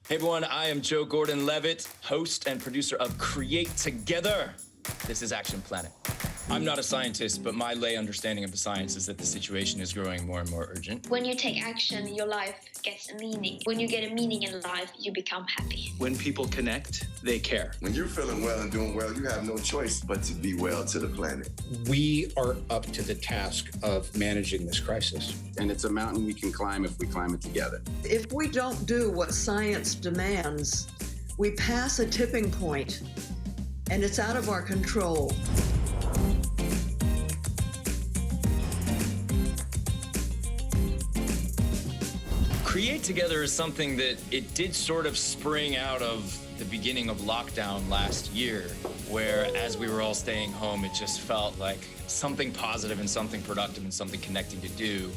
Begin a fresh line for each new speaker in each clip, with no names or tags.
Hey everyone, I am Joe Gordon-Levitt, host and producer of Create Together. This is Action Planet. I'm not a scientist, but my lay understanding of the science is that the situation is growing more and more urgent.
When you take action, your life gets a meaning. When you get a meaning in life, you become happy.
When people connect, they care.
When you're feeling well and doing well, you have no choice but to be well to the planet.
We are up to the task of managing this crisis.
And it's a mountain we can climb if we climb it together.
If we don't do what science demands, we pass a tipping point, and it's out of our control.
Create Together is something that it did sort of spring out of the beginning of lockdown last year, where as we were all staying home, it just felt like something positive and something productive and something connecting to do,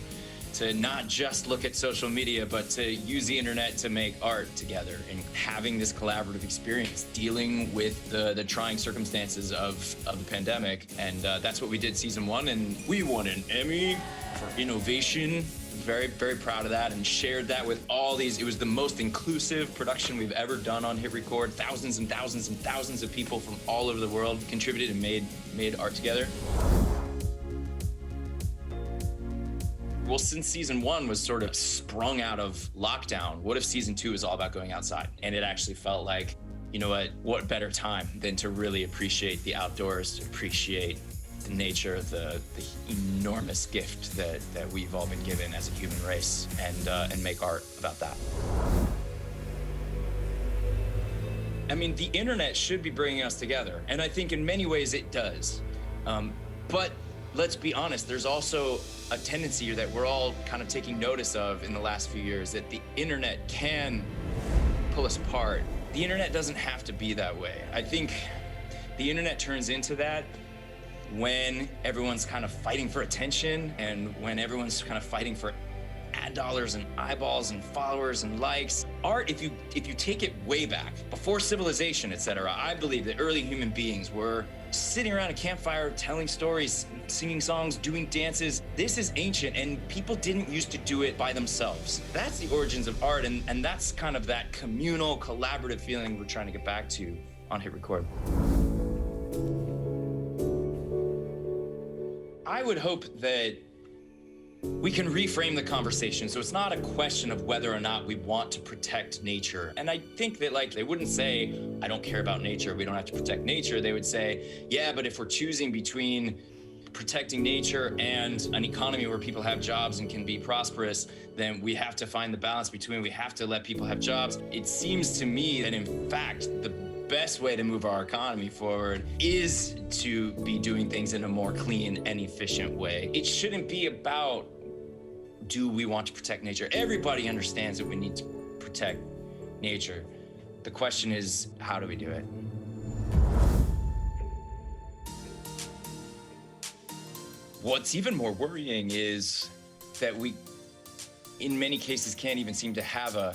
to not just look at social media, but to use the internet to make art together and having this collaborative experience, dealing with the trying circumstances of the pandemic. And that's what we did season 1, and we won an Emmy for innovation. Very, very proud of that, and shared that with all these. It was the most inclusive production we've ever done on Hit Record. Thousands and thousands and thousands of people from all over the world contributed and made art together. Well, since season 1 was sort of sprung out of lockdown, what if season 2 is all about going outside? And it actually felt like, you know what better time than to really appreciate the outdoors, to appreciate the nature, the enormous gift that we've all been given as a human race, and make art about that. I mean, the internet should be bringing us together, and I think in many ways it does. But let's be honest, there's also a tendency that we're all kind of taking notice of in the last few years, that the internet can pull us apart. The internet doesn't have to be that way. I think the internet turns into that when everyone's kind of fighting for attention, and when everyone's kind of fighting for ad dollars and eyeballs and followers and likes. Art, if you take it way back, before civilization, etc., I believe that early human beings were sitting around a campfire, telling stories, singing songs, doing dances. This is ancient, and people didn't used to do it by themselves. That's the origins of art, and that's kind of that communal, collaborative feeling we're trying to get back to on Hit Record. I would hope that we can reframe the conversation so it's not a question of whether or not we want to protect nature. And I think that, like, they wouldn't say, I don't care about nature, we don't have to protect nature. They would say, yeah, but if we're choosing between protecting nature and an economy where people have jobs and can be prosperous, then we have to find the balance between, we have to let people have jobs. It seems to me that, in fact, the best way to move our economy forward is to be doing things in a more clean and efficient way. It shouldn't be about, do we want to protect nature? Everybody understands that we need to protect nature. The question is, how do we do it? What's even more worrying is that we, in many cases, can't even seem to have a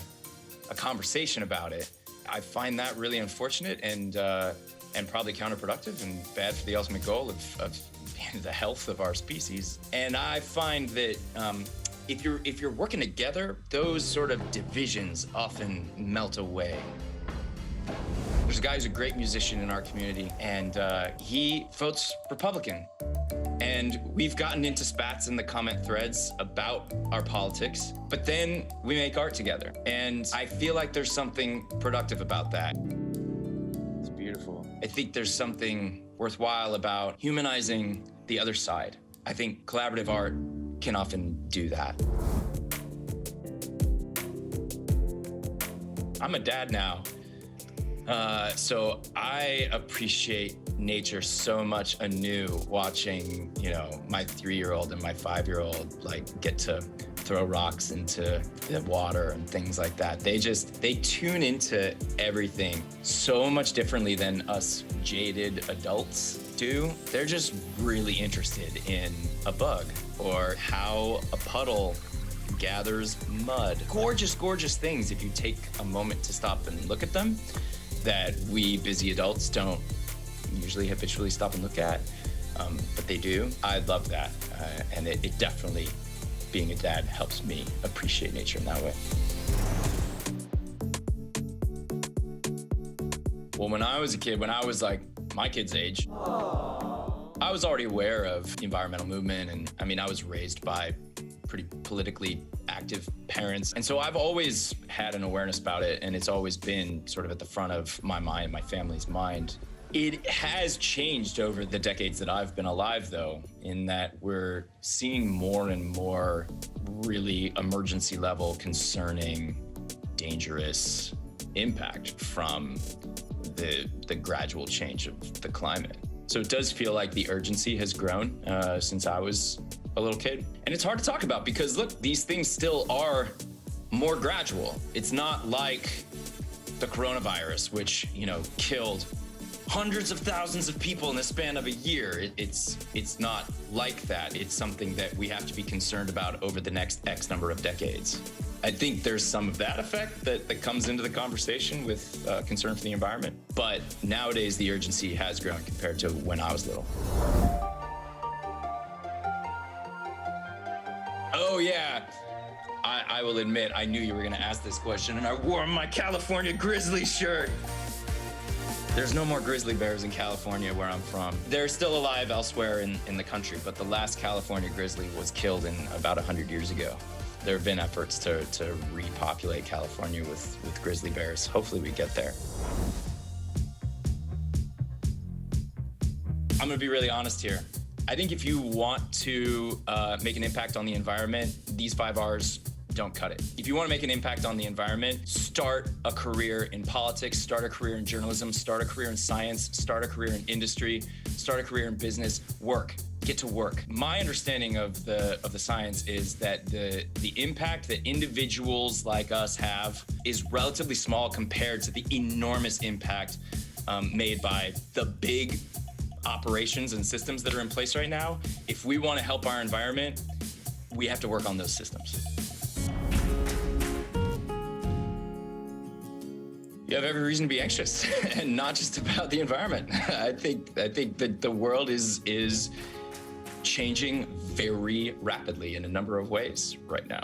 conversation about it. I find that really unfortunate and probably counterproductive and bad for the ultimate goal of the health of our species. And I find that if you're working together, those sort of divisions often melt away. There's a guy who's a great musician in our community, and he votes Republican. And we've gotten into spats in the comment threads about our politics, but then we make art together. And I feel like there's something productive about that. It's beautiful. I think there's something worthwhile about humanizing the other side. I think collaborative art can often do that. I'm a dad now, so I appreciate nature so much anew, watching, my 3-year-old and my 5-year-old like get to throw rocks into the water and things like that. They tune into everything so much differently than us jaded adults do. They're just really interested in a bug or how a puddle gathers mud. Gorgeous, gorgeous things if you take a moment to stop and look at them, that we busy adults don't usually habitually stop and look at, but they do. I love that, and it definitely, being a dad, helps me appreciate nature in that way. Well, when I was a kid, when I was like my kid's age, I was already aware of the environmental movement. And I mean, I was raised by pretty politically active parents. And so I've always had an awareness about it. And it's always been sort of at the front of my mind, my family's mind. It has changed over the decades that I've been alive, though, in that we're seeing more and more really emergency level concerning dangerous impact from the gradual change of the climate. So it does feel like the urgency has grown since I was a little kid. And it's hard to talk about because, look, these things still are more gradual. It's not like the coronavirus, which, killed hundreds of thousands of people in the span of a year. It's not like that. It's something that we have to be concerned about over the next X number of decades. I think there's some of that effect that comes into the conversation with concern for the environment. But nowadays, the urgency has grown compared to when I was little. Oh, yeah. I will admit, I knew you were going to ask this question, and I wore my California Grizzly shirt. There's no more grizzly bears in California where I'm from. They're still alive elsewhere in the country, but the last California grizzly was killed in about 100 years ago. There have been efforts to repopulate California with grizzly bears. Hopefully we get there. I'm gonna be really honest here. I think if you want to make an impact on the environment, these 5 R's don't cut it. If you want to make an impact on the environment, start a career in politics, start a career in journalism, start a career in science, start a career in industry, start a career in business, get to work. My understanding of the science is that the impact that individuals like us have is relatively small compared to the enormous impact made by the big operations and systems that are in place right now. If we want to help our environment, we have to work on those systems. You have every reason to be anxious, and not just about the environment. I think that the world is changing very rapidly in a number of ways right now.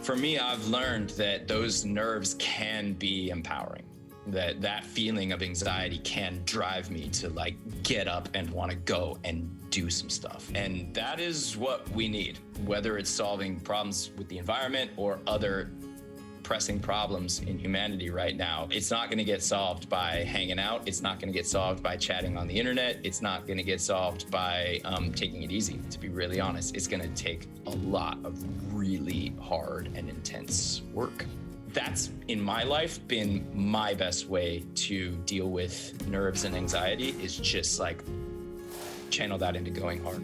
For me, I've learned that those nerves can be empowering. That feeling of anxiety can drive me to get up and want to go and do some stuff. And that is what we need, whether it's solving problems with the environment or other pressing problems in humanity right now. It's not going to get solved by hanging out. It's not going to get solved by chatting on the internet. It's not going to get solved by taking it easy, to be really honest. It's going to take a lot of really hard and intense work. That's, in my life, been my best way to deal with nerves and anxiety, is just channel that into going hard.